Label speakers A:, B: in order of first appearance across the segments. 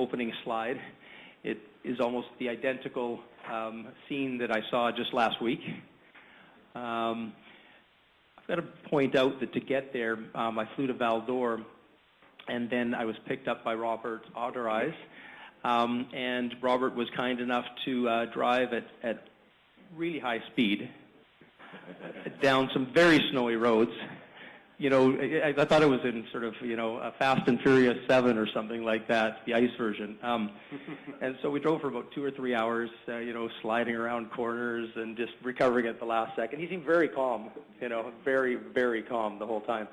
A: opening slide. It is almost the identical scene that I saw just last week. I've got to point out that to get there, I flew to Val-d'Or, and then I was picked up by Robert Ottereis, and Robert was kind enough to drive at really high speed down some very snowy roads. You know, I thought it was in sort of, you know, a Fast and Furious 7 or something like that, the ice version. And so we drove for about 2 or 3 hours, you know, sliding around corners and just recovering at the last second. He seemed very calm, you know, very, very calm the whole time.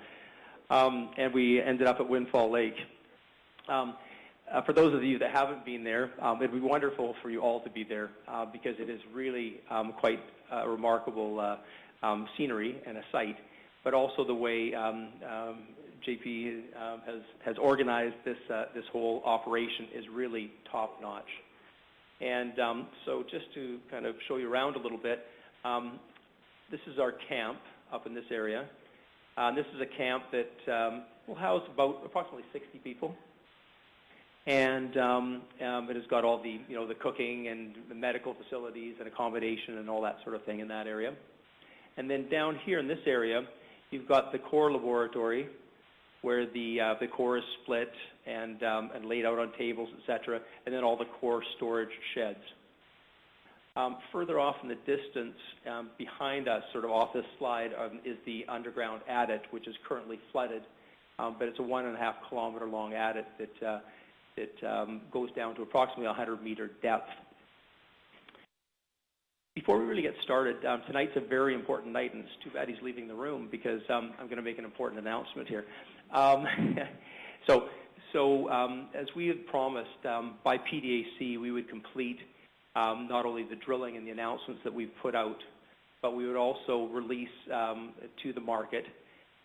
A: And we ended up at Windfall Lake. For those of you that haven't been there, it'd be wonderful for you all to be there because it is really quite a remarkable scenery and a site. But also the way JP has organized this whole operation is really top-notch. And so just to kind of show you around a little bit, this is our camp up in this area. This is a camp that will house about approximately 60 people. And it has got all the, you know, the cooking and the medical facilities and accommodation and all that sort of thing in that area. And then down here in this area, you've got the core laboratory, where the core is split and laid out on tables, etc., and then all the core storage sheds. Further off in the distance, behind us, sort of off this slide, is the underground adit, which is currently flooded, but it's a 1.5 kilometer long adit that goes down to approximately 100-meter depth. Before we really get started, tonight's a very important night, and it's too bad he's leaving the room because I'm going to make an important announcement here. So as we had promised, by PDAC we would complete not only the drilling and the announcements that we've put out, but we would also release to the market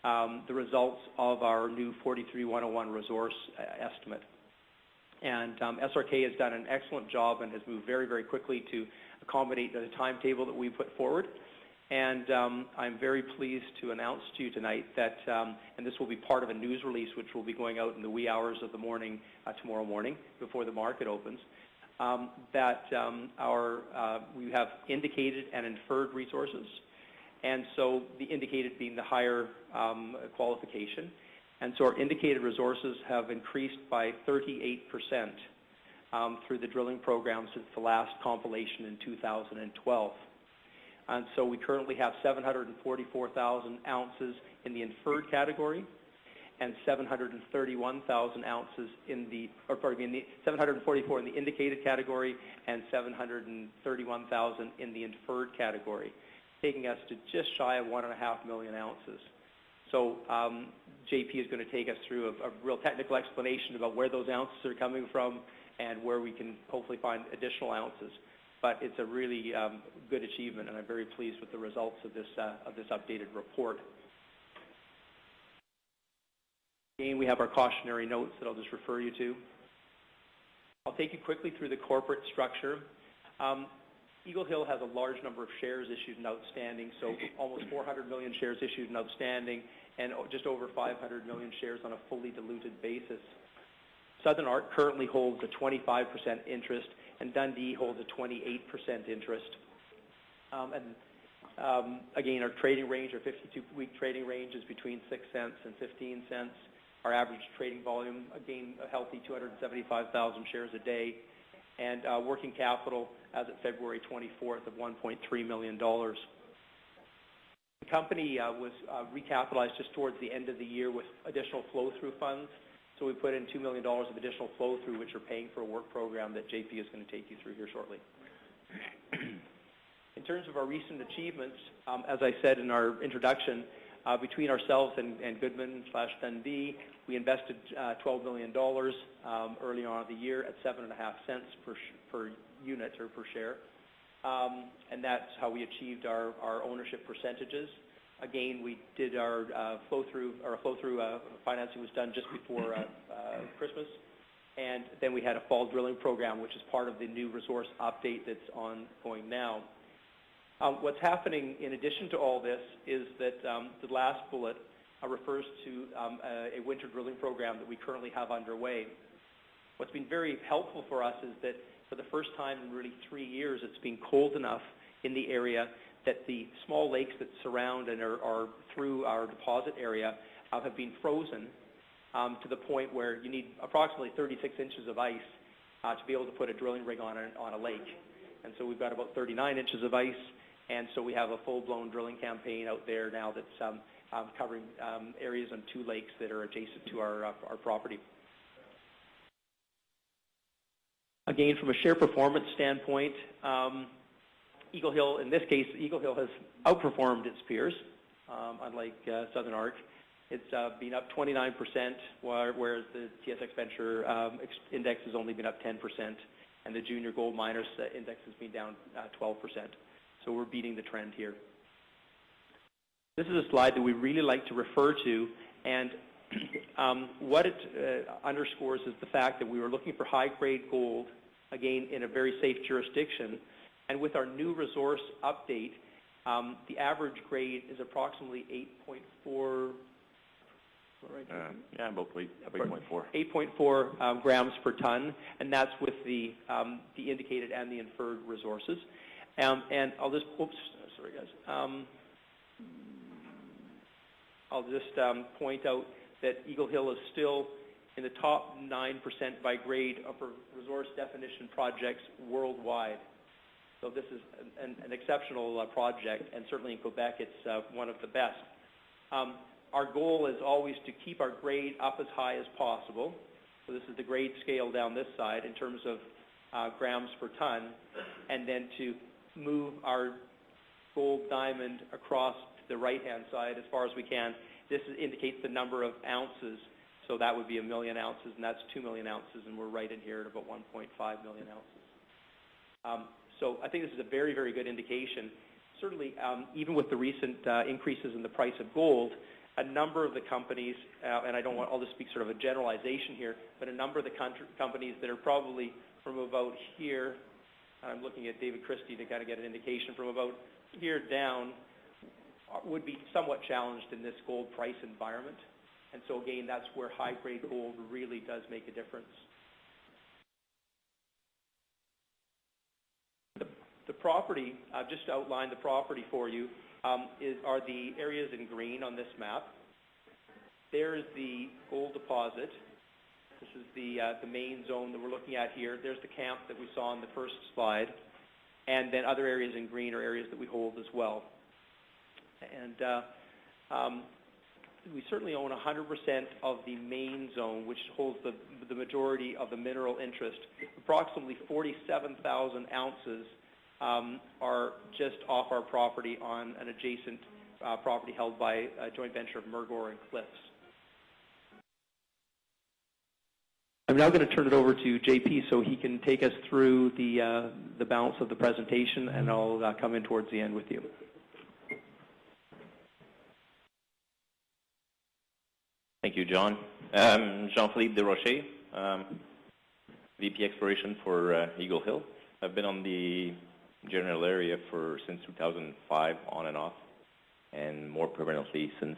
A: the results of our new 43-101 resource estimate. And SRK has done an excellent job and has moved very, very quickly to accommodate the timetable that we put forward. And I'm very pleased to announce to you tonight that, and this will be part of a news release which will be going out in the wee hours of the morning, tomorrow morning, before the market opens, that we have indicated and inferred resources. And so the indicated being the higher qualification. And so our indicated resources have increased by 38% through the drilling program since the last compilation in 2012. And so we currently have 744,000 ounces in the inferred category and 731,000 ounces in the, 744 in the indicated category and 731,000 in the inferred category, taking us to just shy of 1.5 million ounces. So JP is going to take us through a real technical explanation about where those ounces are coming from and where we can hopefully find additional ounces. But it's a really good achievement, and I'm very pleased with the results of this updated report. Again, we have our cautionary notes that I'll just refer you to. I'll take you quickly through the corporate structure. Eagle Hill has a large number of shares issued and outstanding, so almost 400 million shares issued and outstanding, and just over 500 million shares on a fully diluted basis. Southern Arc currently holds a 25% interest, and Dundee holds a 28% interest. Again, our trading range, our 52-week trading range is between 6 cents and 15 cents. Our average trading volume, again, a healthy 275,000 shares a day, and working capital as of February 24th of $1.3 million. The company was recapitalized just towards the end of the year with additional flow-through funds. So we put in $2 million of additional flow-through, which are paying for a work program that JP is going to take you through here shortly. In terms of our recent achievements, as I said in our introduction, between ourselves and Goodman/Dundee, we invested $12 million early on in the year at 7.5 cents per unit or per share. And that's how we achieved our ownership percentages. Again, we did our flow-through financing was done just before Christmas. And then we had a fall drilling program, which is part of the new resource update that's ongoing now. What's happening in addition to all this is that the last bullet refers to a winter drilling program that we currently have underway. What's been very helpful for us is that for the first time in really 3 years, it's been cold enough in the area that the small lakes that surround and are through our deposit area have been frozen to the point where you need approximately 36 inches of ice to be able to put a drilling rig on a lake. And so we've got about 39 inches of ice, and so we have a full-blown drilling campaign out there now that's covering areas on 2 lakes that are adjacent to our property. Again, from a share performance standpoint, Eagle Hill, in this case, Eagle Hill has outperformed its peers, unlike Southern Arc. It's been up 29%, whereas the TSX Venture Index has only been up 10%, and the Junior Gold Miners Index has been down 12%. So we're beating the trend here. This is a slide that we really like to refer to, and what it underscores is the fact that we were looking for high-grade gold, again, in a very safe jurisdiction. And with our new resource update, the average grade is approximately 8.4.
B: About 8.4.
A: 8.4 grams per ton, and that's with the indicated and the inferred resources. And I'll just, sorry guys. I'll just point out that Eagle Hill is still in the top 9% by grade of resource definition projects worldwide. So this is an exceptional project, and certainly in Quebec, it's one of the best. Our goal is always to keep our grade up as high as possible. So this is the grade scale down this side in terms of grams per ton, and then to move our gold diamond across to the right-hand side as far as we can. This indicates the number of ounces. So that would be 1 million ounces, and that's 2 million ounces, and we're right in here at about 1.5 million ounces. So I think this is a very, very good indication. Certainly, even with the recent increases in the price of gold, a number of the companies, and I'll just speak sort of a generalization here, but a number of the companies that are probably from about here, I'm looking at David Christie to kind of get an indication, from about here down, would be somewhat challenged in this gold price environment. And so again, that's where high-grade gold really does make a difference. The property, just to outline the property for you, are the areas in green on this map. There's the gold deposit. This is the main zone that we're looking at here. There's the camp that we saw on the first slide. And then other areas in green are areas that we hold as well. And we certainly own 100% of the main zone, which holds the majority of the mineral interest. Approximately 47,000 ounces are just off our property on an adjacent property held by a joint venture of Mergor and Cliffs. I'm now going to turn it over to JP so he can take us through the balance of the presentation, and I'll come in towards the end with you.
B: Thank you, John. Jean-Philippe Desrochers, VP Exploration for Eagle Hill. I've been on the general area since 2005, on and off, and more permanently since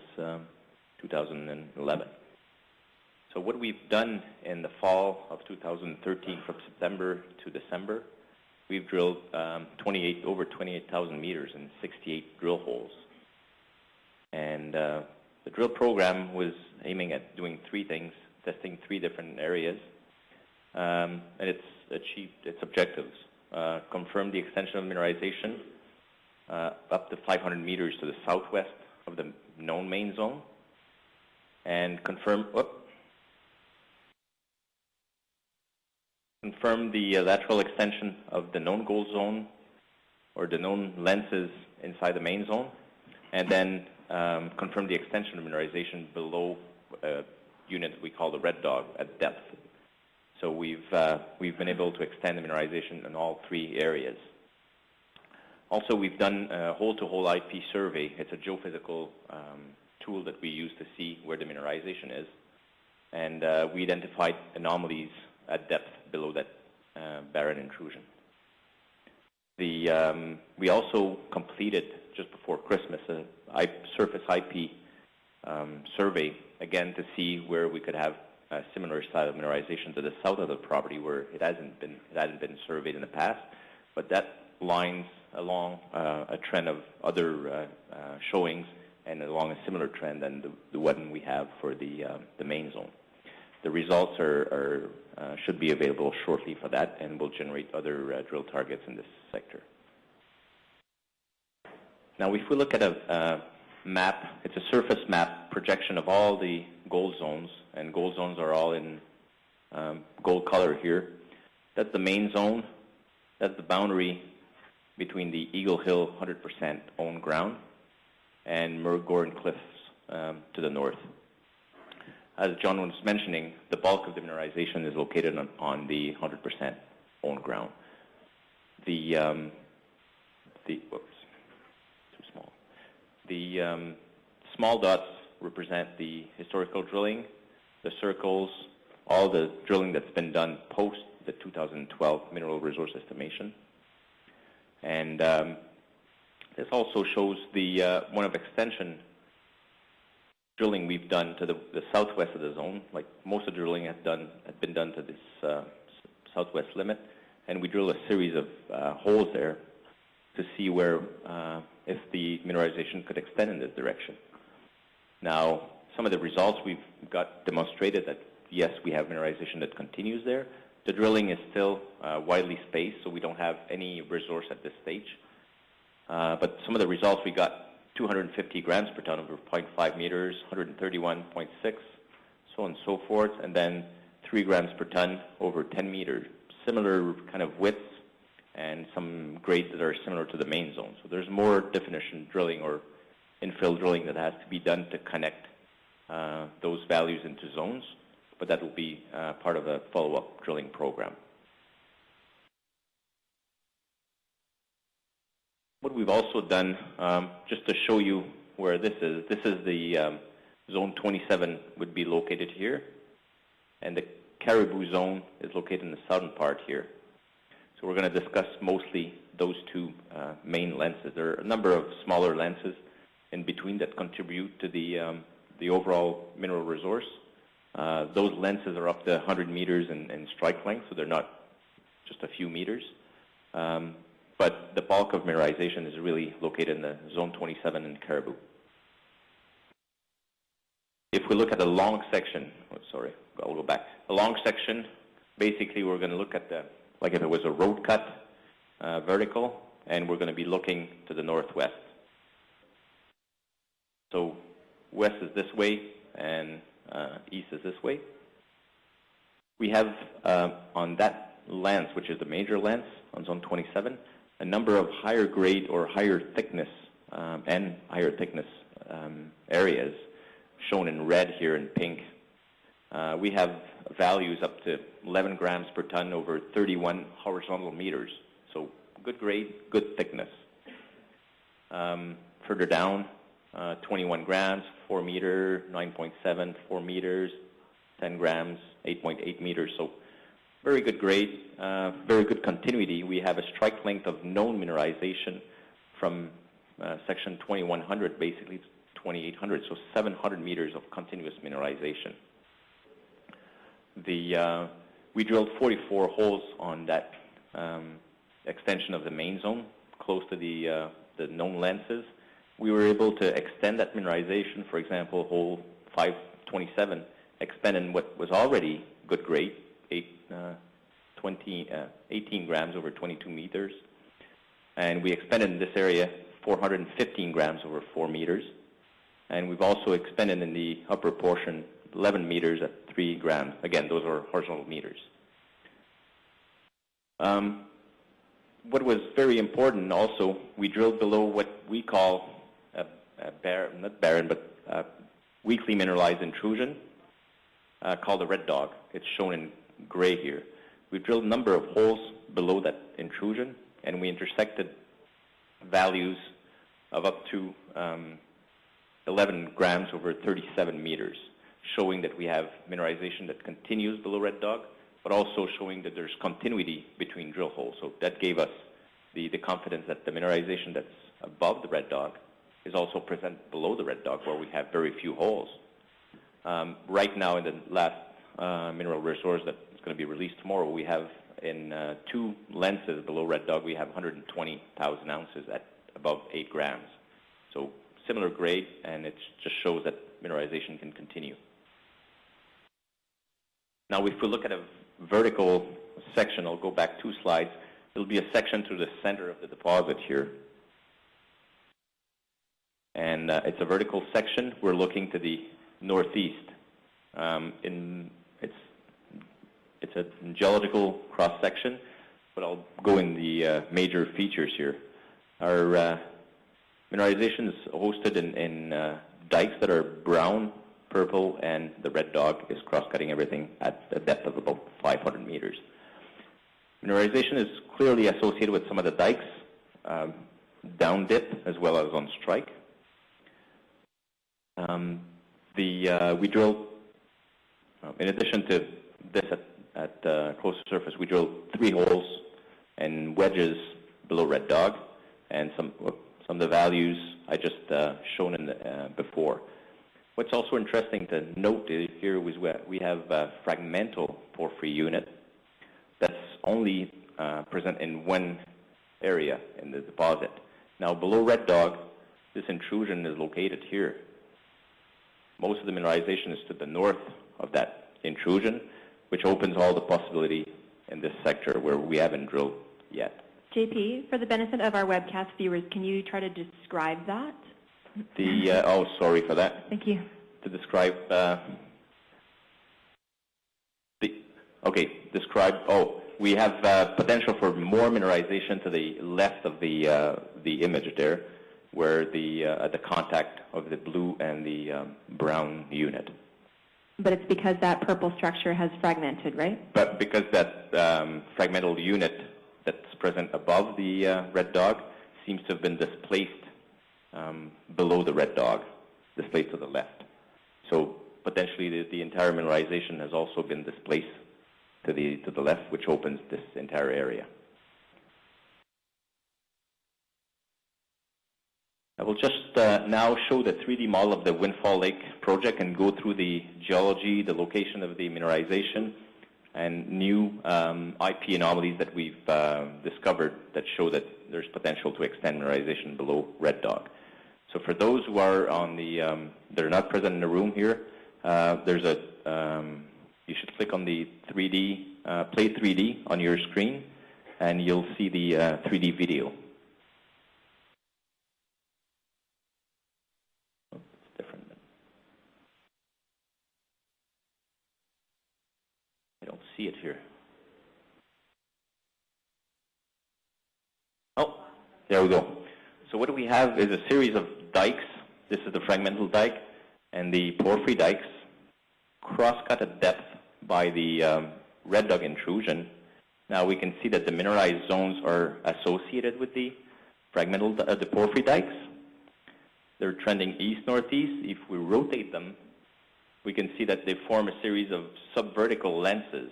B: 2011. So what we've done in the fall of 2013, from September to December, we've drilled over 28,000 meters in 68 drill holes. And the drill program was aiming at doing 3 things, testing 3 different areas, and it's achieved its objectives. Confirm the extension of mineralization up to 500 meters to the southwest of the known main zone, and confirm the lateral extension of the known gold zone, or the known lenses inside the main zone, and then confirm the extension of mineralization below a unit we call the Red Dog at depth. So we've been able to extend the mineralization in all 3 areas. Also, we've done a hole-to-hole IP survey. It's a geophysical tool that we use to see where the mineralization is, and we identified anomalies at depth below that barren intrusion. We also completed, just before Christmas, a surface IP survey, again to see where we could have a similar style of mineralization to the south of the property where it hasn't been surveyed in the past, but that lines along a trend of other showings and along a similar trend than the one we have for the main zone. The results should be available shortly for that, and will generate other drill targets in this sector. Now, if we look at a map, it's a surface map projection of all the gold zones, and gold zones are all in gold color here. That's the main zone. That's the boundary between the Eagle Hill 100% owned ground and Murgorn Cliffs to the north. As John was mentioning, the bulk of the mineralization is located on the 100% owned ground. Whoops, too small. The small dots represent the historical drilling. The circles, all the drilling that's been done post the 2012 mineral resource estimation. And this also shows the one of extension drilling we've done to the southwest of the zone. Like most of the drilling had been done to this southwest limit, and we drilled a series of holes there to see where if the mineralization could extend in this direction. Now, some of the results we've got demonstrated that yes, we have mineralization that continues there. The drilling is still widely spaced, so we don't have any resource at this stage. But some of the results we got 250 grams per ton over 0.5 meters, 131.6, so on and so forth, and then 3 grams per ton over 10 meters. Similar kind of widths and some grades that are similar to the main zone. So there's more definition drilling or infill drilling that has to be done to connect those values into zones, but that will be part of a follow-up drilling program. What we've also done, just to show you where this is the zone 27 would be located here, and the Caribou zone is located in the southern part here. So we're going to discuss mostly those two main lenses. There are a number of smaller lenses in between that contribute to the overall mineral resource. Those lenses are up to 100 meters in strike length, so they're not just a few meters. But the bulk of mineralization is really located in the zone 27 in Caribou. If we look at a long section, I'll go back. A long section, basically we're going to look at like if it was a road cut, vertical, and we're going to be looking to the northwest. So west is this way, and east is this way. We have on that lens, which is the major lens on zone 27, a number of higher grade or higher thickness areas shown in red here in pink. We have values up to 11 grams per ton over 31 horizontal meters. So good grade, good thickness. Further down, 21 grams, 4 meter, 9.7, 4 meters, 10 grams, 8.8 meters. So very good grade, very good continuity. We have a strike length of known mineralization from section 2100 basically to 2800, so 700 meters of continuous mineralization. We drilled 44 holes on that extension of the main zone, close to the known lenses. We were able to extend that mineralization. For example, hole 527 expanded what was already good grade, 18 grams over 22 meters. And we expanded in this area 415 grams over 4 meters. And we've also expanded in the upper portion 11 meters at 3 grams. Again, those are horizontal meters. What was very important also, we drilled below what we call weakly mineralized intrusion called the Red Dog. It's shown in gray here. We drilled a number of holes below that intrusion, and we intersected values of up to 11 grams over 37 meters, showing that we have mineralization that continues below Red Dog, but also showing that there's continuity between drill holes. So that gave us the confidence that the mineralization that's above the Red Dog is also present below the Red Dog, where we have very few holes. Right now, in the last mineral resource that's going to be released tomorrow, we have in 2 lenses below Red Dog, we have 120,000 ounces at above 8 grams. So similar grade, and it just shows that mineralization can continue. Now, if we look at a vertical section, I'll go back 2 slides. It'll be a section through the center of the deposit here. And it's a vertical section. We're looking to the northeast. It's a geological cross-section, but I'll go in the major features here. Our mineralization is hosted in dikes that are brown, purple, and the Red Dog is cross-cutting everything at a depth of about 500 meters. Mineralization is clearly associated with some of the dikes, down dip as well as on strike. We drilled, in addition to this at close to surface, we drilled 3 holes and wedges below Red Dog, and some of the values I just shown in the, before. What's also interesting to note here was we have a fragmental porphyry unit that's only present in one area in the deposit. Now, below Red Dog, this intrusion is located here. Most of the mineralization is to the north of that intrusion, which opens all the possibility in this sector where we haven't drilled yet.
C: JP, for the benefit of our webcast viewers, can you try to describe that?
B: Oh, sorry for that.
C: Thank you.
B: To describe we have potential for more mineralization to the left of the image there, where the contact of the blue and the brown unit.
C: But it's because that purple structure has fragmented, right?
B: But because that fragmental unit that's present above the Red Dog seems to have been displaced below the Red Dog, displaced to the left. So potentially the entire mineralization has also been displaced to the left, which opens this entire area. I will just now show the 3D model of the Windfall Lake project and go through the geology, the location of the mineralization, and new IP anomalies that we've discovered that show that there's potential to extend mineralization below Red Dog. So for those who are on the that are not present in the room here, there's a you should click on the 3D play 3D on your screen, and you'll see the 3D video. Oh, it's different. I don't see it here. Oh, there we go. So what we have is a series of dikes. This is the fragmental dike, and the porphyry dikes cross-cut at depth by the Red Dog intrusion. Now we can see that the mineralized zones are associated with the fragmental, the porphyry dikes. They're trending east-northeast. If we rotate them, we can see that they form a series of subvertical lenses.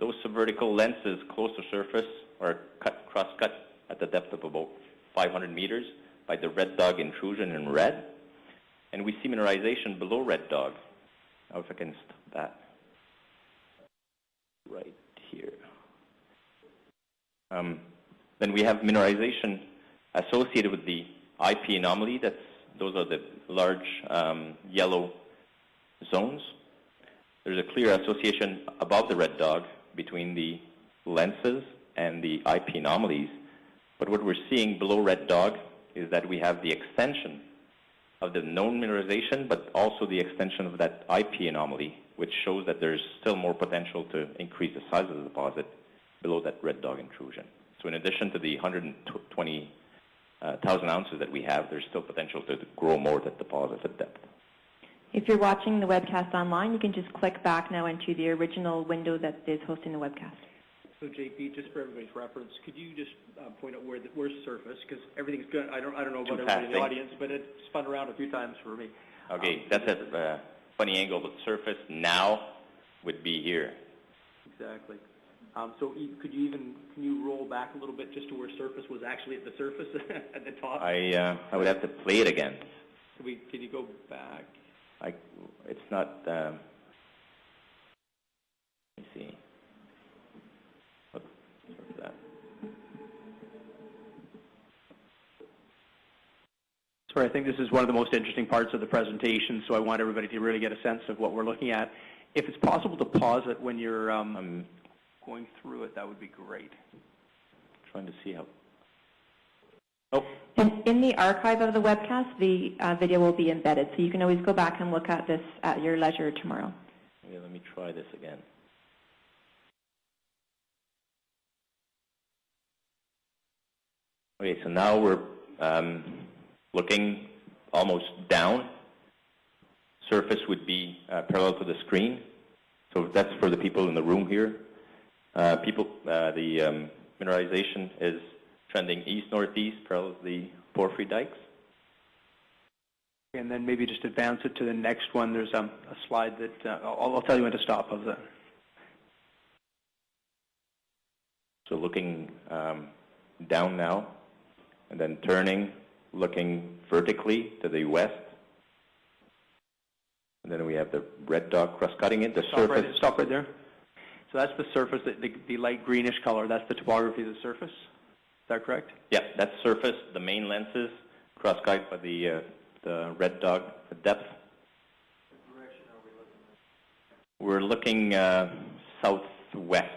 B: Those subvertical lenses close to surface are cross-cut at the depth of about 500 meters by the Red Dog intrusion in red. And we see mineralization below Red Dog. Now if I can stop that right here. Then we have mineralization associated with the IP anomaly. Those are the large yellow zones. There's a clear association above the Red Dog between the lenses and the IP anomalies. But what we're seeing below Red Dog is that we have the extension of the known mineralization, but also the extension of that IP anomaly, which shows that there's still more potential to increase the size of the deposit below that Red Dog intrusion. So in addition to the 120,000 ounces that we have, there's still potential to grow more that deposit at depth.
C: If you're watching the webcast online, you can just click back now into the original window that is hosting the webcast.
A: So JP, just for everybody's reference, could you just point out where's surface? Because everything's good. I don't know about everybody in the audience, but it spun around a few times for me.
B: Okay, that's a funny angle, but surface now would be here.
A: Exactly. So can you roll back a little bit just to where surface was actually at the surface at the top?
B: I would have to play it again.
A: Can you go back?
B: It's not. me see. Oops, what's that?
A: Sorry, I think this is one of the most interesting parts of the presentation, so I want everybody to really get a sense of what we're looking at. If it's possible to pause it when you're going through it, that would be great.
B: Trying to see how. Oh.
C: And in the archive of the webcast, the video will be embedded, so you can always go back and look at this at your leisure tomorrow.
B: Yeah, let me try this again. Okay, so now we're looking almost down. Surface would be parallel to the screen. So that's for the people in the room here. The mineralization is trending east-northeast, parallel to the porphyry dikes.
A: And then maybe just advance it to the next one. There's a slide that I'll tell you when to stop of that.
B: So looking down now, and then turning, looking vertically to the west. And then we have the red dog cross-cutting it. The surface.
A: Stop right there. So that's the surface, the light greenish color. That's the topography of the surface. Is that correct?
B: Yeah, that's surface. The main lenses cross-cut by the red dog depth.
A: What direction are we looking at?
B: We're looking southwest.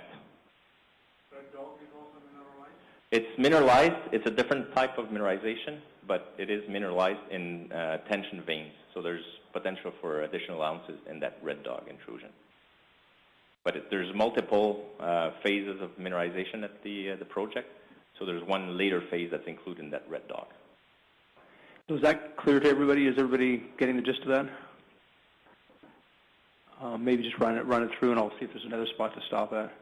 A: Red dog is also mineralized?
B: It's mineralized. It's a different type of mineralization, but it is mineralized in tension veins. So there's potential for additional ounces in that red dog intrusion. But there's multiple phases of mineralization at the project. So there's one later phase that's included in that red dog.
A: So is that clear to everybody? Is everybody getting the gist of that? Maybe just run it through, and I'll see if there's another spot to stop at.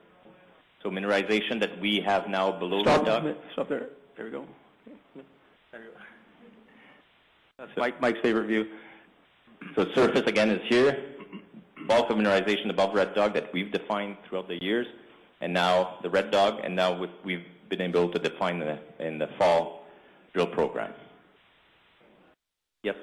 B: So mineralization that we have now below red dog.
A: Stop there. There we go. There you go. That's Mike's favorite view.
B: So surface again is here. Bulk of mineralization above red dog that we've defined throughout the years, and now the red dog, and now we've been able to define in the fall drill program. Yes?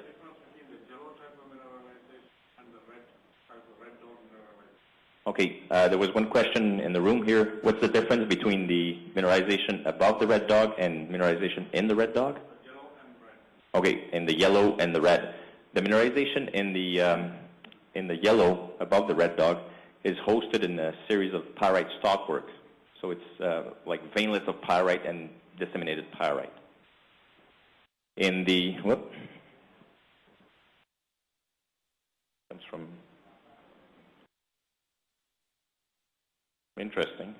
B: Okay, there was one question in the room here. What's the difference between the mineralization above the red dog and mineralization in the red dog?
D: Yellow and red.
B: Okay, in the yellow and the red. The mineralization in the yellow above the red dog is hosted in a series of pyrite stockwork. So it's like veinlets of pyrite and disseminated pyrite. In the, comes from, interesting.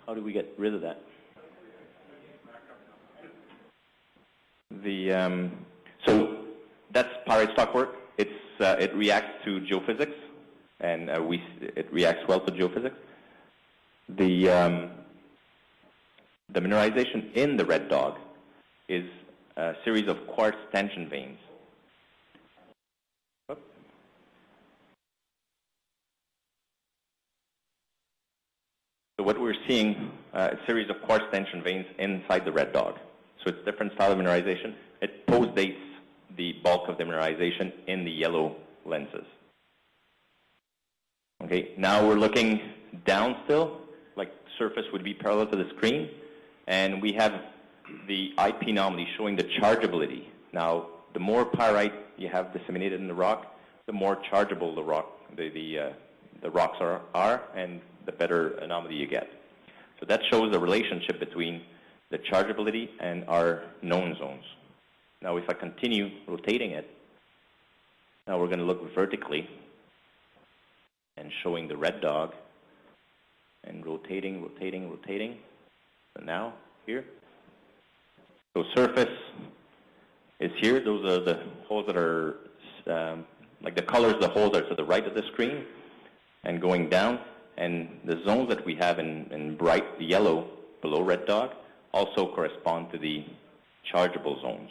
B: How do we get rid of that? So that's pyrite stockwork. It reacts to geophysics, and it reacts well to geophysics. The mineralization in the red dog is a series of quartz tension veins. So what we're seeing a series of quartz tension veins inside the red dog. So it's different style of mineralization. It postdates the bulk of the mineralization in the yellow lenses. Okay, now we're looking down still, like surface would be parallel to the screen, and we have the IP anomaly showing the chargeability. Now, the more pyrite you have disseminated in the rock, the more chargeable the rocks are, and the better anomaly you get. So that shows the relationship between the chargeability and our known zones. Now, if I continue rotating it, now we're going to look vertically and showing the red dog and rotating. So now, here. So surface is here. Those are the holes that are, like the colors, the holes are to the right of the screen and going down. And the zones that we have in bright yellow below red dog also correspond to the chargeable zones.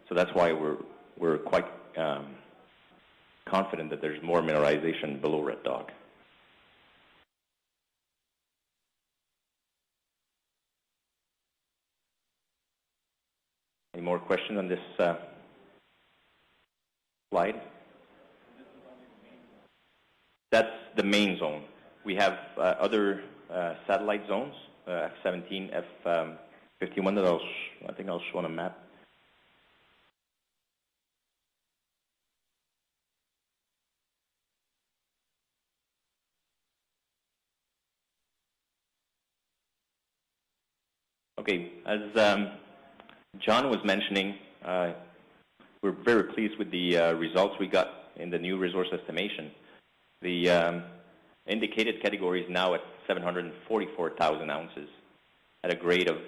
B: So that's why we're quite confident that there's more mineralization below red dog. Any more questions on this slide? That's the main zone. We have other satellite zones, F-17, F-51 that I think I'll show on a map. Okay, as John was mentioning, we're very pleased with the results we got in the new resource estimation. The indicated category is now at 744,000 ounces at a grade of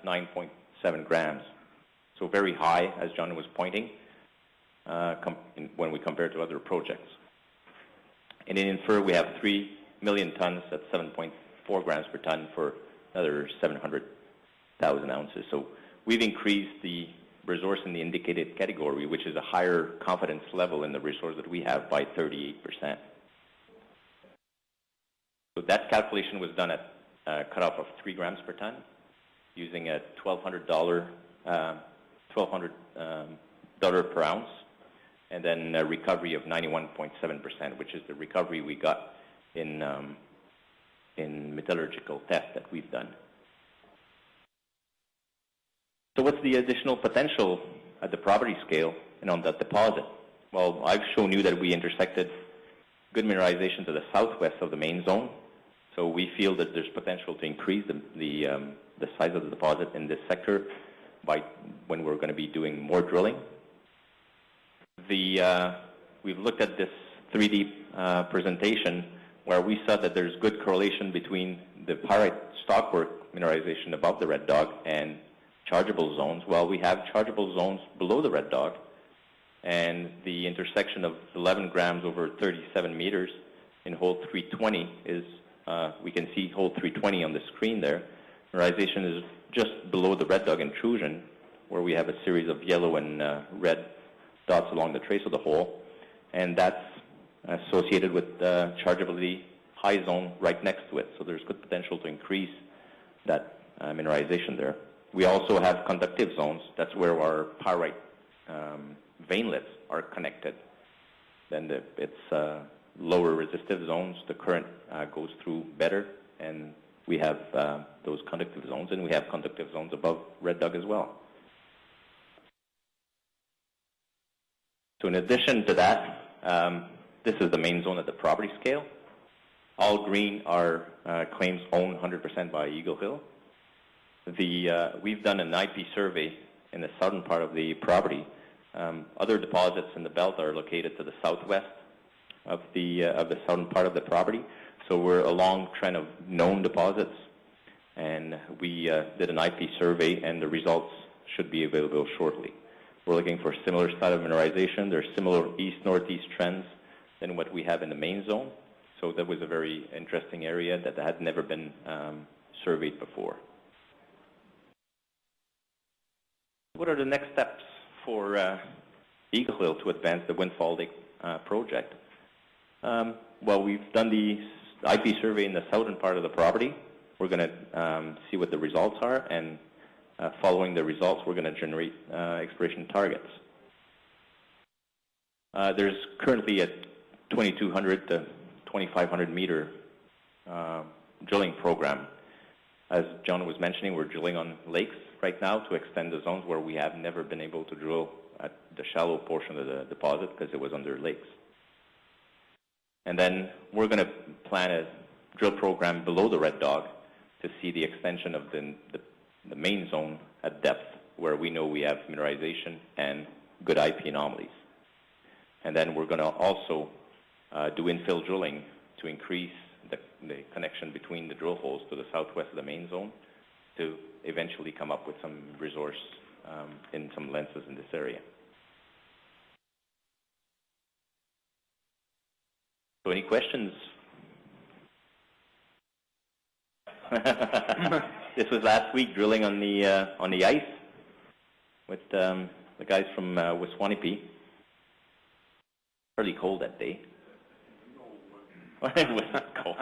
B: 9.7 grams. So very high, as John was pointing, when we compare to other projects. And in infer, we have 3 million tons at 7.4 grams per ton for another 700,000 ounces. So we've increased the resource in the indicated category, which is a higher confidence level in the resource that we have, by 38%. So that calculation was done at a cutoff of 3 grams per ton, using a $1,200 per ounce, and then a recovery of 91.7%, which is the recovery we got in metallurgical tests that we've done. So what's the additional potential at the property scale and on that deposit? Well, I've shown you that we intersected good mineralization to the southwest of the main zone. So we feel that there's potential to increase the size of the deposit in this sector by when we're going to be doing more drilling. We've looked at this 3D presentation where we saw that there's good correlation between the pyrite stockwork mineralization above the Red Dog and chargeable zones. Well, we have chargeable zones below the Red Dog, and the intersection of 11 grams over 37 meters in hole 320 is, we can see hole 320 on the screen there. Mineralization is just below the Red Dog intrusion, where we have a series of yellow and red dots along the trace of the hole, and that's associated with chargeability high zone right next to it. So there's good potential to increase that mineralization there. We also have conductive zones. That's where our pyrite veinlets are connected. Then it's lower resistive zones. The current goes through better, and we have those conductive zones, and we have conductive zones above Red Dog as well. So in addition to that, this is the main zone at the property scale. All green are claims owned 100% by Eagle Hill. We've done an IP survey in the southern part of the property. Other deposits in the belt are located to the southwest of the southern part of the property. So we're along trend of known deposits, and we did an IP survey, and the results should be available shortly. We're looking for similar style of mineralization. There's similar east-northeast trends than what we have in the main zone. So that was a very interesting area that had never been surveyed before. What are the next steps for Eagle Hill to advance the Windfall Lake project? Well, we've done the IP survey in the southern part of the property. We're going to see what the results are, and following the results, we're going to generate exploration targets. There's currently a 2,200 to 2,500 meter drilling program. As John was mentioning, we're drilling on lakes right now to extend the zones where we have never been able to drill at the shallow portion of the deposit because it was under lakes. And then we're going to plan a drill program below the Red Dog to see the extension of the main zone at depth, where we know we have mineralization and good IP anomalies. And then we're going to also do infill drilling to increase the connection between the drill holes to the southwest of the main zone to eventually come up with some resource in some lenses in this area. So any questions? This was last week, drilling on the ice with the guys from Waswanipi. Fairly cold that day. It was cold.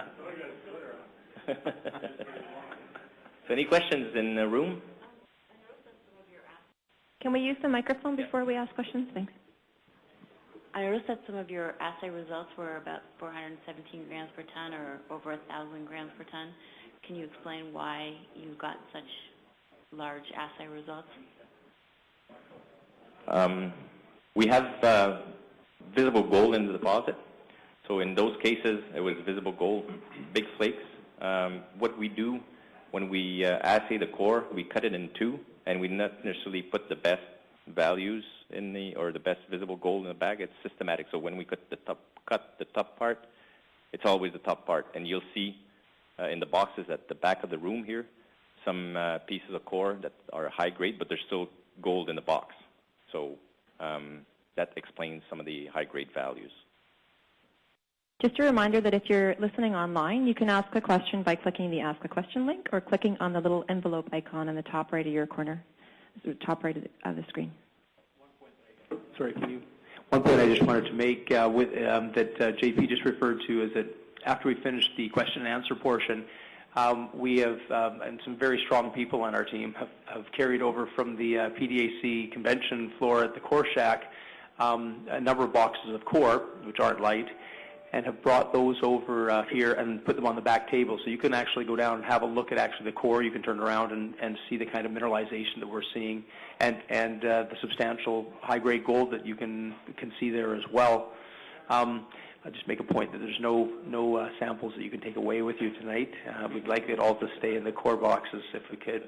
B: So any questions in the room?
C: Can we use the microphone before we ask questions? Thanks.
D: I noticed that some of your assay results were about 417 grams per ton or over 1,000 grams per ton. Can you explain why you got such large assay results?
B: We have visible gold in the deposit. So in those cases, it was visible gold, big flakes. What we do when we assay the core, we cut it in two, and we not necessarily put the best values in or the best visible gold in the bag. It's systematic. So when we cut the top part, it's always the top part. And you'll see in the boxes at the back of the room here, some pieces of core that are high grade, but there's still gold in the box. So that explains some of the high grade values.
C: Just a reminder that if you're listening online, you can ask a question by clicking the Ask a Question link or clicking on the little envelope icon in the top right of your corner, top right of the screen.
A: Sorry, one point I just wanted to make that JP just referred to is that after we finish the question and answer portion, we have, and some very strong people on our team, have carried over from the PDAC convention floor at the Core Shack a number of boxes of core, which aren't light, and have brought those over here and put them on the back table. So you can actually go down and have a look at actually the core. You can turn around and see the kind of mineralization that we're seeing and the substantial high-grade gold that you can see there as well. I'll just make a point that there's no samples that you can take away with you tonight. We'd like it all to stay in the core boxes if we could.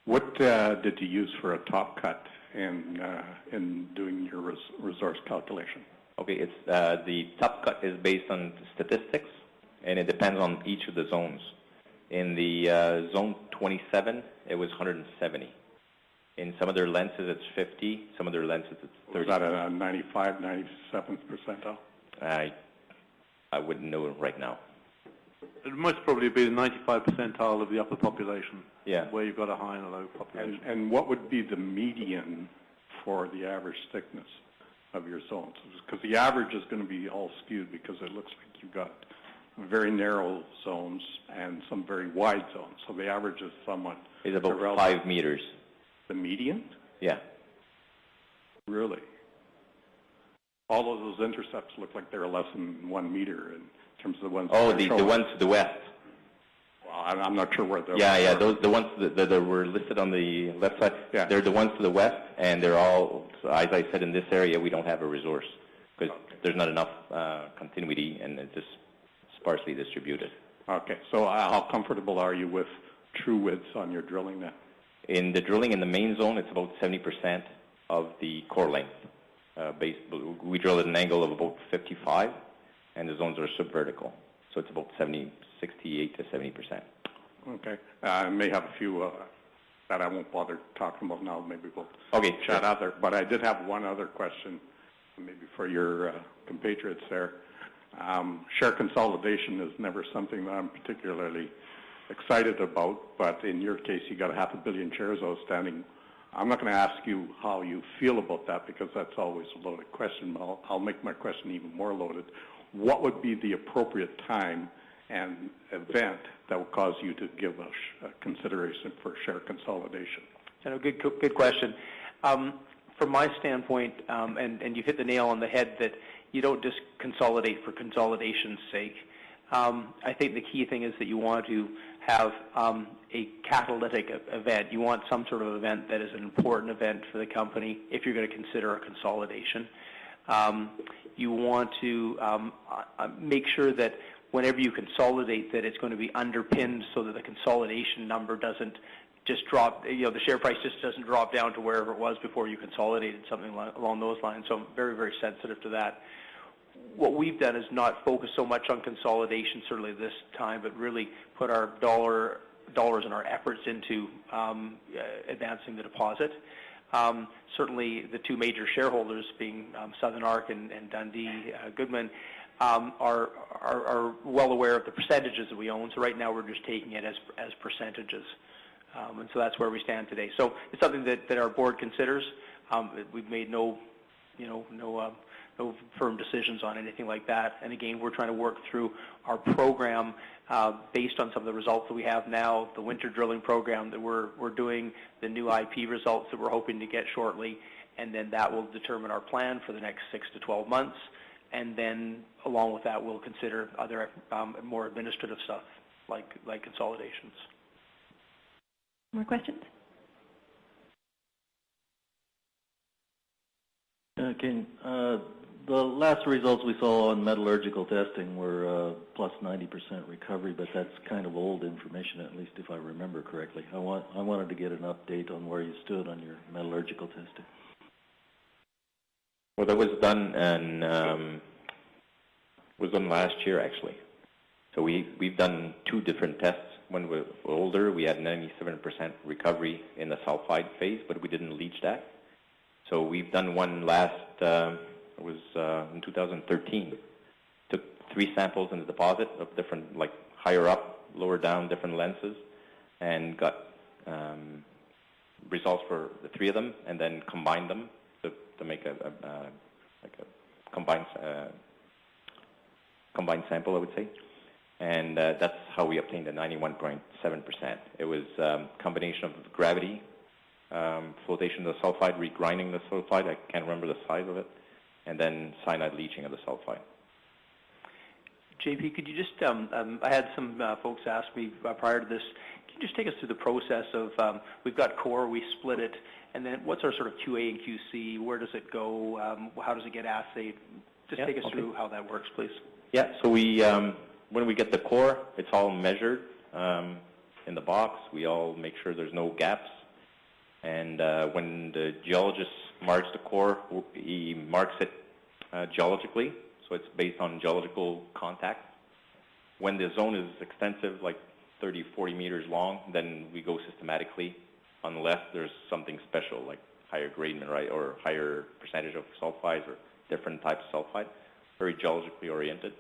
E: What did you use for a top cut in doing your resource calculation?
B: Okay, it's the top cut is based on statistics, and it depends on each of the zones. In the zone 27, it was 170. In some of their lenses, it's 50. Some of their lenses, it's 30.
E: Was that a 95, 97th percentile?
B: I wouldn't know right now.
F: It must probably be the 95th percentile of the upper population,
B: yeah,
F: where you've got a high and a low population.
E: And what would be the median for the average thickness of your zones? Because the average is going to be all skewed because it looks like you've got very narrow zones and some very wide zones. So the average is somewhat
B: It's about
E: irrelevant.
B: 5 meters.
E: The median?
B: Yeah.
E: Really? All of those intercepts look like they're less than 1 meter in terms of the ones.
B: Oh, the ones to the west.
E: Well, I'm not sure where they're.
B: Yeah. Those the ones that were listed on the left side.
E: Yeah.
B: They're the ones to the west, and they're all. As I said, in this area, we don't have a resource because there's not enough continuity, and it's just sparsely distributed.
E: Okay. So how comfortable are you with true widths on your drilling then?
B: In the drilling in the main zone, it's about 70% of the core length. We drill at an angle of about 55, and the zones are subvertical. So it's about 68 to 70%.
E: Okay. I may have a few that I won't bother talking about now. Maybe we'll chat after. But I did have one other question, maybe for your compatriots there. Share consolidation is never something that I'm particularly excited about, but in your case, you got 500 million shares outstanding. I'm not going to ask you how you feel about that because that's always a loaded question, but I'll make my question even more loaded. What would be the appropriate time and event that will cause you to give a consideration for share consolidation?
A: Good question. From my standpoint, and you've hit the nail on the head that you don't just consolidate for consolidation's sake. I think the key thing is that you want to have a catalytic event. You want some sort of event that is an important event for the company if you're going to consider a consolidation. You want to make sure that whenever you consolidate that it's going to be underpinned so that the consolidation number doesn't just drop, the share price just doesn't drop down to wherever it was before you consolidated, something along those lines. So I'm very, very sensitive to that. What we've done is not focus so much on consolidation, certainly this time, but really put our dollars and our efforts into advancing the deposit. Certainly the two major shareholders, being Southern Arc and Dundee Goodman, are well aware of the percentages that we own. So right now we're just taking it as percentages. And so that's where we stand today. So it's something that our board considers. We've made no firm decisions on anything like that. And again, we're trying to work through our program based on some of the results that we have now, the winter drilling program that we're doing, the new IP results that we're hoping to get shortly, and then that will determine our plan for the next 6 to 12 months. And then, along with that, we'll consider other more administrative stuff, like consolidations.
C: More questions?
G: The last results we saw on metallurgical testing were plus 90% recovery, but that's kind of old information, at least if I remember correctly. I wanted to get an update on where you stood on your metallurgical testing.
B: Well, that was done last year, actually. So we've done 2 different tests. When we were older, we had 97% recovery in the sulfide phase, but we didn't leach that. So we've done one last, it was in 2013. Took 3 samples in the deposit of different, like higher up, lower down, different lenses, and got results for the 3 of them, and then combined them to make a combined sample, I would say. And that's how we obtained the 91.7%. It was a combination of gravity, flotation of the sulfide, regrinding the sulfide, I can't remember the size of it, and then cyanide leaching of the sulfide.
A: JP, could you just, I had some folks ask me prior to this, can you just take us through the process of, we've got core, we split it, and then what's our sort of QA and QC, where does it go, how does it get assayed? Just take us through how that works, please.
B: Yeah, so we, when we get the core, it's all measured in the box. We all make sure there's no gaps. And when the geologist marks the core, he marks it geologically, so it's based on geological contact. When the zone is extensive, like 30, 40 meters long, then we go systematically, unless there's something special, like higher grade, right, or higher percentage of sulfides or different types of sulfide, very geologically oriented.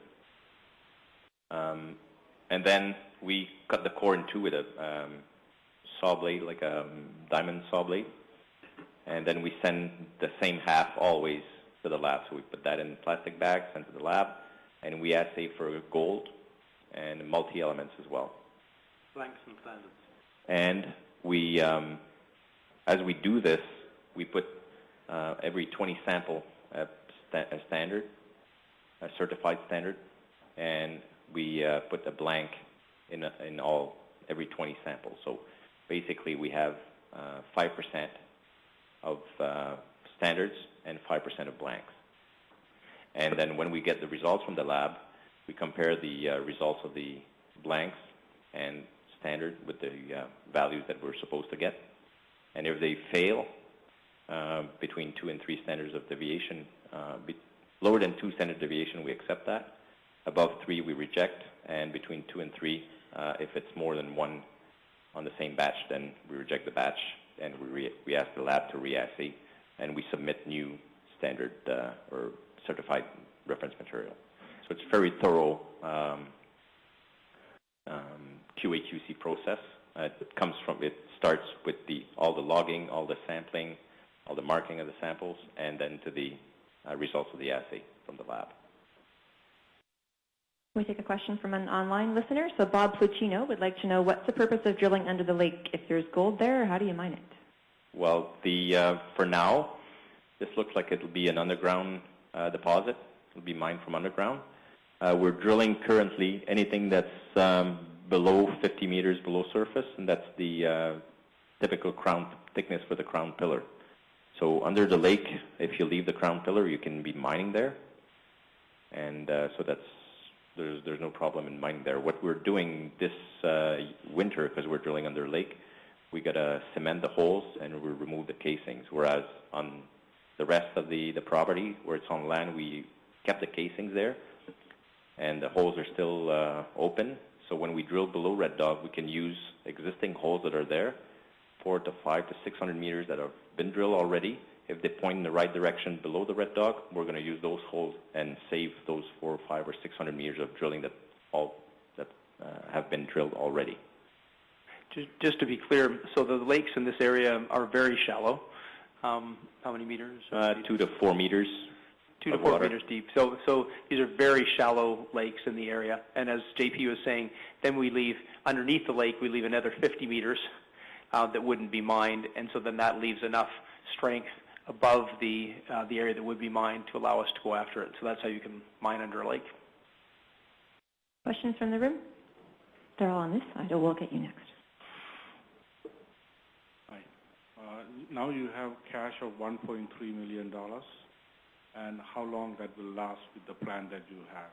B: And then we cut the core in 2 with a saw blade, like a diamond saw blade, and then we send the same half always to the lab. So we put that in plastic bags, send to the lab, and we assay for gold and multi-elements as well.
F: Blanks and standards.
B: And we, as we do this, we put every 20 sample a standard, a certified standard, and we put a blank in every 20 samples. So basically, we have 5% of standards and 5% of blanks. And then when we get the results from the lab, we compare the results of the blanks and standard with the values that we're supposed to get. And if they fail between 2 and 3 standards of deviation, lower than 2 standard deviation, we accept that. Above 3, we reject. And between 2 and 3, if it's more than 1 on the same batch, then we reject the batch, and we ask the lab to re-assay, and we submit new standard or certified reference material. So it's very thorough QA/QC process. It starts with all the logging, all the sampling, all the marking of the samples, and then to the results of the assay from the lab.
C: We take a question from an online listener. So Bob Pluchino would like to know, what's the purpose of drilling under the lake? If there's gold there, how do you mine it?
B: Well, for now, this looks like it'll be an underground deposit. It'll be mined from underground. We're drilling currently anything that's below 50 meters below surface, and that's the typical crown thickness for the crown pillar. So under the lake, if you leave the crown pillar, you can be mining there. And so there's no problem in mining there. What we're doing this winter, because we're drilling under the lake, we got to cement the holes and we remove the casings, whereas on the rest of the property, where it's on land, we kept the casings there, and the holes are still open. So when we drill below Red Dog, we can use existing holes that are there, 400 to 500 to 600 meters that have been drilled already. If they point in the right direction below the Red Dog, we're going to use those holes and save those 400 or 500 or 600 meters of drilling that have been drilled already.
A: Just to be clear, so the lakes in this area are very shallow. How many meters?
B: 2 to 4 meters.
A: 2 to 4 meters deep. So these are very shallow lakes in the area. And as JP was saying, then we leave underneath the lake, we leave another 50 meters that wouldn't be mined, and so then that leaves enough strength above the area that would be mined to allow us to go after it. So that's how you can mine under a lake.
C: Questions from the room? They're all on this side, or we'll get you next.
H: Hi. Now you have cash of $1.3 million, and how long that will last with the plan that you have?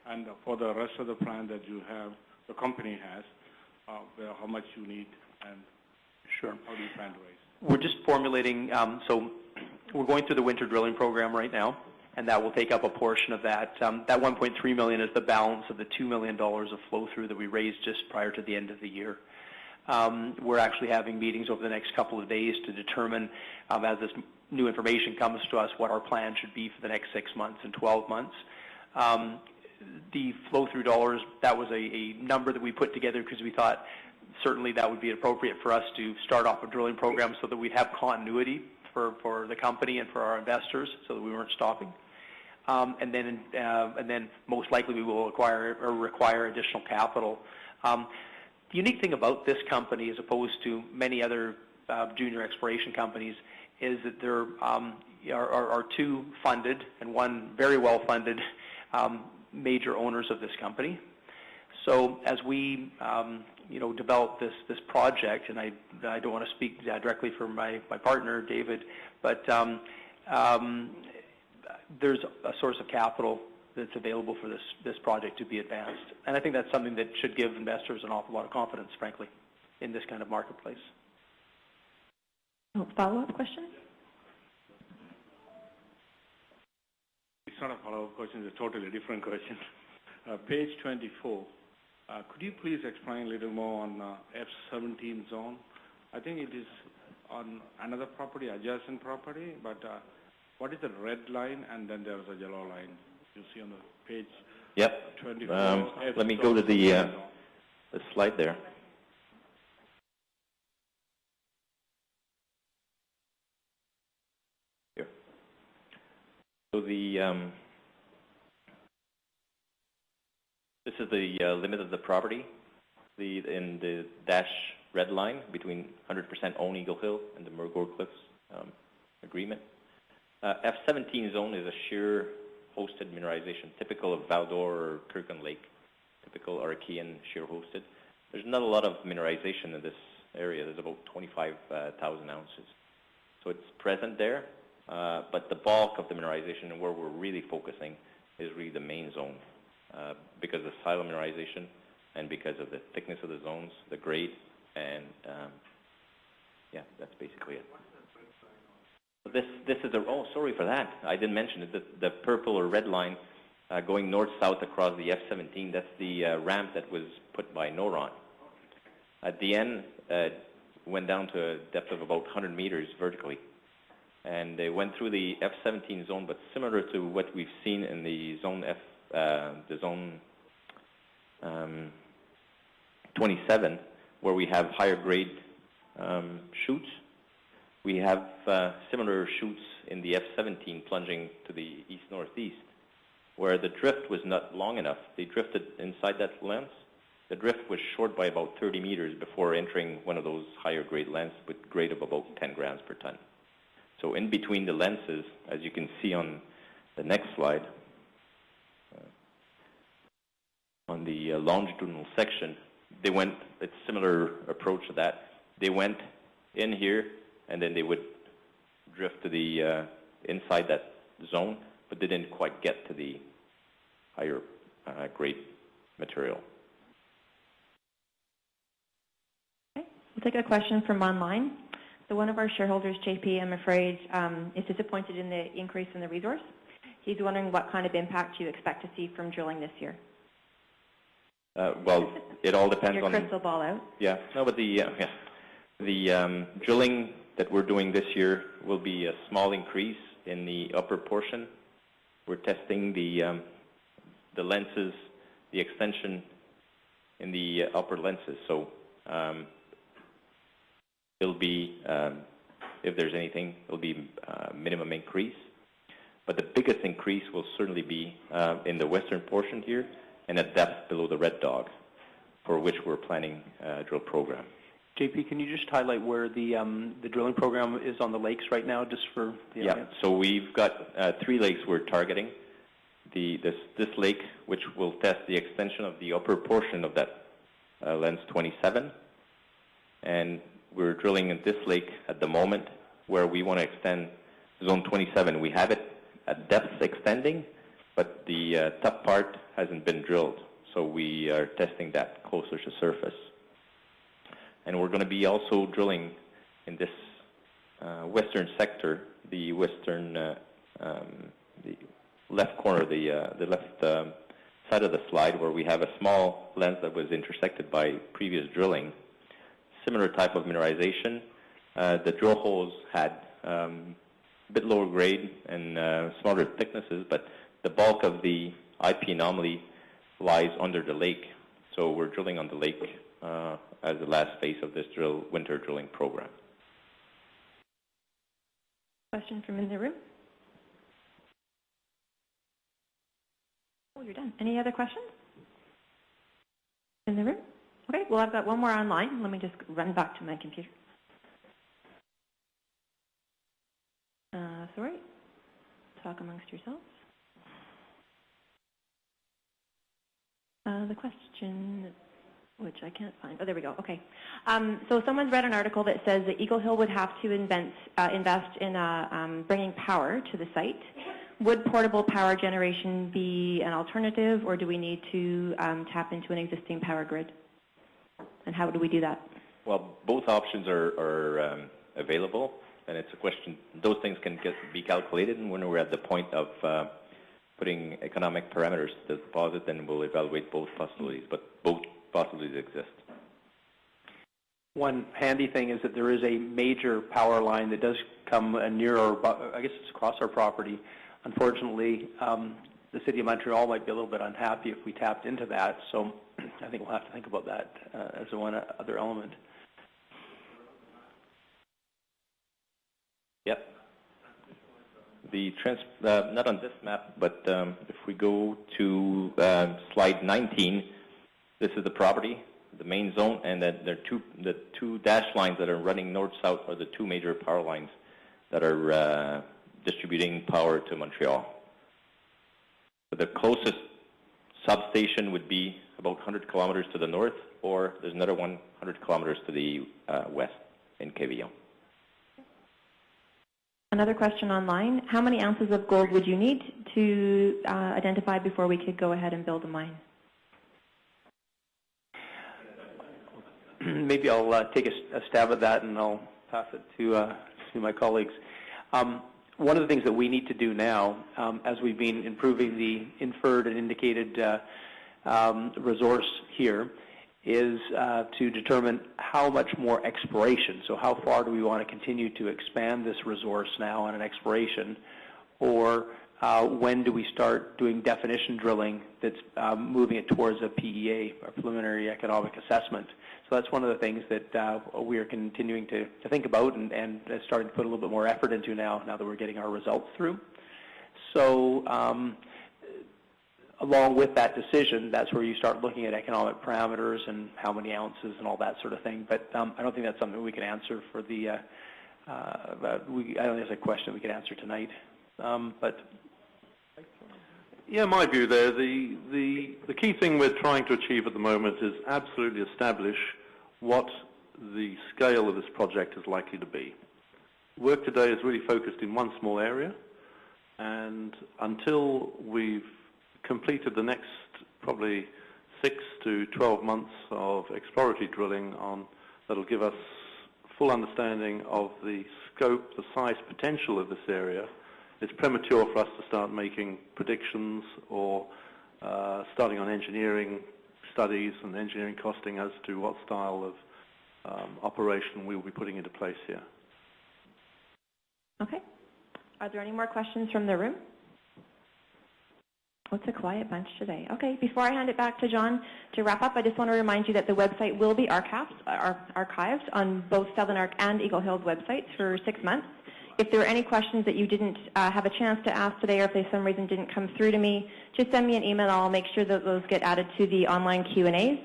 H: And for the rest of the plan that you have, the company has, how much you need, and
A: Sure.
H: how do you plan to raise?
A: We're just formulating, so we're going through the winter drilling program right now, and that will take up a portion of that. That $1.3 million is the balance of the $2 million of flow-through that we raised just prior to the end of the year. We're actually having meetings over the next couple of days to determine, as this new information comes to us, what our plan should be for the next 6 months and 12 months. The flow-through dollars, that was a number that we put together because we thought certainly that would be appropriate for us to start off a drilling program so that we'd have continuity for the company and for our investors so that we weren't stopping. And then most likely we will require additional capital. The unique thing about this company as opposed to many other junior exploration companies is that there are two funded and one very well-funded major owners of this company. So as we develop this project, and I don't want to speak directly for my partner, David, but there's a source of capital that's available for this project to be advanced. And I think that's something that should give investors an awful lot of confidence, frankly, in this kind of marketplace.
C: Follow-up question?
H: It's not a follow-up question, it's a totally different question. Page 24, could you please explain a little more on F-17 zone? I think it is on another property, adjacent property, but what is the red line and then there's a yellow line you see on the page?
B: Yep.
H: 24.
B: Let me go to the slide there. Here. So this is the limit of the property, in the dash red line between 100% own Eagle Hill and the Murgore Cliffs agreement. F-17 zone is a shear hosted mineralization, typical of Val d'Or or Kirkland Lake, typical Archean shear hosted. There's not a lot of mineralization in this area. There's about 25,000 ounces. So it's present there, but the bulk of the mineralization and where we're really focusing is really the main zone because of silo mineralization and because of the thickness of the zones, the grade, and yeah, that's basically it. This is oh, sorry for that. I didn't mention it. The purple or red line going north-south across the F-17, that's the ramp that was put by Noron. At the end, went down to a depth of about 100 meters vertically. And they went through the F-17 zone, but similar to what we've seen in the zone the zone 27, where we have higher grade chutes. We have similar chutes in the F-17 plunging to the east-northeast, where the drift was not long enough. They drifted inside that lens. The drift was short by about 30 meters before entering one of those higher grade lenses with grade of about 10 grams per ton. So in between the lenses, as you can see on the next slide, on the longitudinal section, they went, it's a similar approach to that. They went in here, and then they would drift to the inside that zone, but they didn't quite get to the higher grade material.
C: Okay, we'll take a question from online. So one of our shareholders, JP, I'm afraid, is disappointed in the increase in the resource. He's wondering what kind of impact you expect to see from drilling this year.
B: Well, it all depends on...
C: Your crystal ball out.
B: Yeah, no, but the drilling that we're doing this year will be a small increase in the upper portion. We're testing the lenses, the extension in the upper lenses. So it'll be, if there's anything, it'll be minimum increase. But the biggest increase will certainly be in the western portion here and at depth below the Red Dog, for which we're planning a drill program.
A: JP, can you just highlight where the drilling program is on the lakes right now, just for the audience?
B: So we've got 3 lakes we're targeting. This lake, which will test the extension of the upper portion of that lens 27, and we're drilling in this lake at the moment where we want to extend zone 27. We have it at depth extending, but the top part hasn't been drilled, so we are testing that closer to surface. And we're going to be also drilling in this western sector, the western, the left corner, the left side of the slide, where we have a small lens that was intersected by previous drilling. Similar type of mineralization. The drill holes had a bit lower grade and smaller thicknesses, but the bulk of the IP anomaly lies under the lake. So we're drilling on the lake as the last phase of this winter drilling program.
C: Question from in the room? Oh, you're done. Any other questions in the room? Okay, well, I've got one more online. Let me just run back to my computer. Sorry. Talk amongst yourselves. The question, which I can't find. Oh, there we go. Okay. So someone's read an article that says that Eagle Hill would have to invest in bringing power to the site. Would portable power generation be an alternative, or do we need to tap into an existing power grid? And how do we do that?
B: Well, both options are available, and it's a question. Those things can be calculated, and when we're at the point of putting economic parameters to the deposit, then we'll evaluate both possibilities, but both possibilities exist.
A: One handy thing is that there is a major power line that does come near our, I guess it's across our property. Unfortunately, the City of Montreal might be a little bit unhappy if we tapped into that, so I think we'll have to think about that as one other element. Yep.
B: Not on this map, but if we go to slide 19, this is the property, the main zone, and then the two dashed lines that are running north-south are the 2 major power lines that are distributing power to Montreal. So the closest substation would be about 100 kilometers to the north, or there's another 100 kilometers to the west in Quévillon.
C: Another question online. How many ounces of gold would you need to identify before we could go ahead and build a mine?
A: Maybe I'll take a stab at that, and I'll pass it to my colleagues. One of the things that we need to do now, as we've been improving the inferred and indicated resource here, is to determine how much more exploration. So how far do we want to continue to expand this resource now on an exploration, or when do we start doing definition drilling that's moving it towards a PEA, a preliminary economic assessment. So that's one of the things that we are continuing to think about and starting to put a little bit more effort into now that we're getting our results through. So along with that decision, that's where you start looking at economic parameters and how many ounces and all that sort of thing. But I don't think that's something we can answer for the, I don't think that's a question we can answer tonight. But
F: yeah, my view there, the key thing we're trying to achieve at the moment is absolutely establish what the scale of this project is likely to be. Work today is really focused in one small area, and until we've completed the next probably 6 to 12 months of exploratory drilling that'll give us full understanding of the scope, the size potential of this area, it's premature for us to start making predictions or starting on engineering studies and engineering costing as to what style of operation we will be putting into place here.
C: Okay. Are there any more questions from the room? What's a quiet bunch today? Okay, before I hand it back to John to wrap up, I just want to remind you that the website will be archived on both Southern Arc and Eagle Hill's websites for 6 months. If there are any questions that you didn't have a chance to ask today, or if they for some reason didn't come through to me, just send me an email and I'll make sure that those get added to the online Q&As.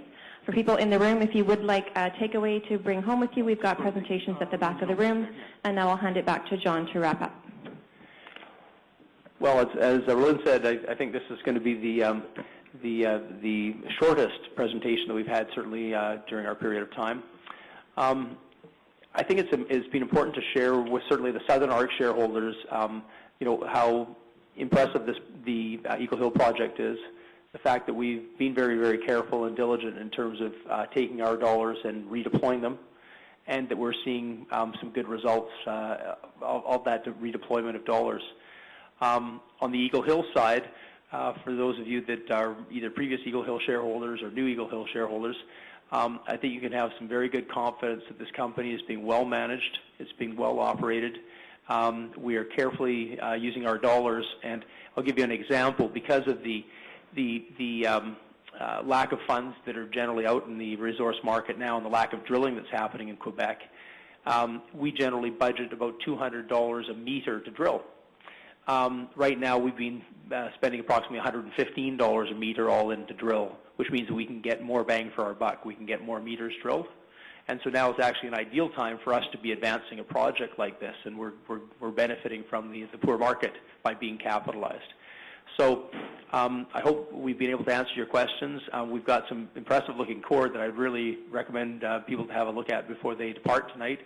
C: For people in the room, if you would like a takeaway to bring home with you, we've got presentations at the back of the room, and now I'll hand it back to John to wrap up.
A: Well, as Rhylin said, I think this is going to be the shortest presentation that we've had, certainly during our period of time. I think it's been important to share with certainly the Southern Arc shareholders, how impressive the Eagle Hill project is. The fact that we've been very, very careful and diligent in terms of taking our dollars and redeploying them, and that we're seeing some good results of that redeployment of dollars. On the Eagle Hill side, for those of you that are either previous Eagle Hill shareholders or new Eagle Hill shareholders, I think you can have some very good confidence that this company is being well managed, it's being well operated. We are carefully using our dollars, and I'll give you an example. Because of the lack of funds that are generally out in the resource market now and the lack of drilling that's happening in Quebec, we generally budget about $200 a meter to drill. Right now we've been spending approximately $115 a meter all in to drill, which means that we can get more bang for our buck. We can get more meters drilled. And so now is actually an ideal time for us to be advancing a project like this, and we're benefiting from the poor market by being capitalized. So I hope we've been able to answer your questions. We've got some impressive-looking core that I'd really recommend people to have a look at before they depart tonight.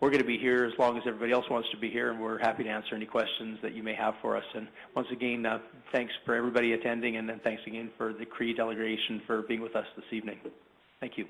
A: We're going to be here as long as everybody else wants to be here, and we're happy to answer any questions that you may have for us. And once again, thanks for everybody attending, and then thanks again for the Cree delegation for being with us this evening. Thank you.